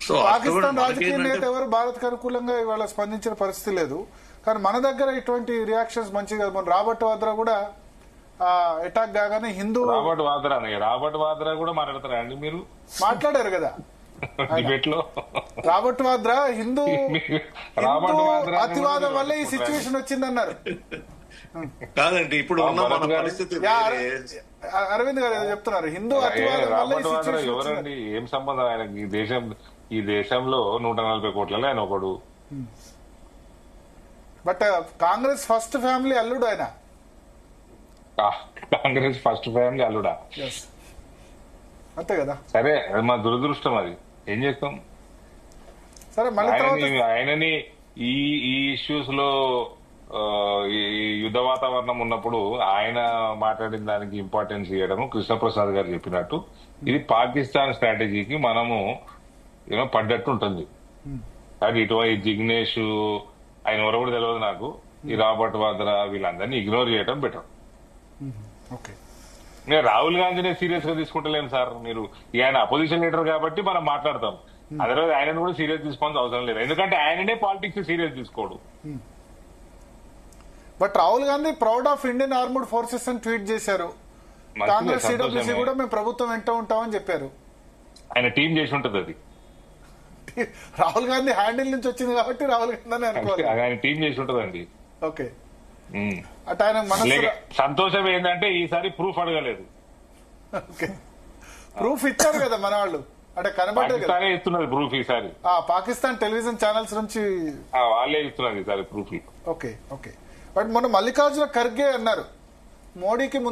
So Pakistan రాజకీయ నేత ఎవరు భారత్ కు అనుకూలంగా ఇవాళ స్పందించిన పరిస్థితి లేదు. కానీ మన దగ్గర ఇటువంటి రియాక్షన్స్ మంచిగా, మన రాబర్ట్ వాద్రా కూడా అటాక్ కాగానే హిందూ రాబర్ట్ వాద్రా కూడా మాట్లాడతారా అండి మీరు? మాట్లాడారు కదా డిబేట్ లో. రాబర్ట్ వాద్రా హిందూ అతివాదం వల్ల ఈ సిచ్యువేషన్ వచ్చిందన్నారు. కాదండి, ఇప్పుడు ఉన్న మన పరిస్థితి అరవింద్ గారు చెప్తున్నారు హిందూ అతివాదం వల్ల ఈ సిచ్యువేషన్ ఎవరండి? ఏం సంబంధం ఆయనకి? ఈ దేశంలో 140 కోట్లలో ఆయన ఒకడు. బట్ కాంగ్రెస్ ఫస్ట్ ఫ్యామిలీ అల్లుడు ఆయన. కాంగ్రెస్ ఫస్ట్ ఫ్యామిలీ అల్లుడా? అంతే కదా. సరే, అది మా దురదృష్టం. అది ఏం చేస్తాం? సరే, ఆయనని ఈ ఇష్యూస్ లో ఈ యుద్ధ వాతావరణం ఉన్నప్పుడు ఆయన మాట్లాడిన దానికి ఇంపార్టెన్స్ ఇవ్వడము కృష్ణప్రసాద్ గారు చెప్పినట్టు ఇది పాకిస్తాన్ స్ట్రాటజీకి మనము ఏమో పడ్డట్టు ఉంటుంది. కానీ ఇటువంటి జిగ్నేష్ ఆయన ఎవరో కూడా తెలియదు నాకు. ఈ రాబర్ట్ వాద్రా వీళ్ళందరినీ ఇగ్నోర్ చేయడం బెటర్. నేను రాహుల్ గాంధీనే సీరియస్ గా తీసుకుంటలేను సార్. మీరు ఆయన అపోజిషన్ లీడర్ కాబట్టి మనం మాట్లాడతాం. అదర్వైజ్ ఆయనను కూడా సీరియస్ తీసుకోవాల్సిన అవసరం లేదు, ఎందుకంటే ఆయననే పాలిటిక్స్ సీరియస్ తీసుకోడు. But Rahul Gandhi proud of Indian armed forces అని ట్వీట్ చేశారు. కాంగ్రెస్ సిడబ్ల్యూసీ కూడా మేము ప్రభుత్వం వెంట ఉంటామని చెప్పారు. ఆయన టీం చేసి ఉంటుంది అది. రాహుల్ గాంధీ హ్యాండిల్ నుంచి వచ్చింది కాబట్టి రాహుల్ గాంధీ అనుకోవాలి. ఆయన టీం చేసి ఉంటదండి. ఓకే. అటు ఆయన సంతోషం ఏంటంటే ఈసారి ప్రూఫ్ అడగలేదు. ప్రూఫ్ ఇచ్చారు కదా మన వాళ్ళు. అంటే కనబడ్డారు ఇస్తున్నది ప్రూఫ్ ఈసారి. పాకిస్తాన్ టెలివిజన్ ఛానల్స్ నుంచి వాళ్ళే ఇస్తున్నారు ఈసారి ప్రూఫ్. ఓకే. బట్ మొన్న మల్లికార్జున ఖర్గే అన్నారు మోడీకి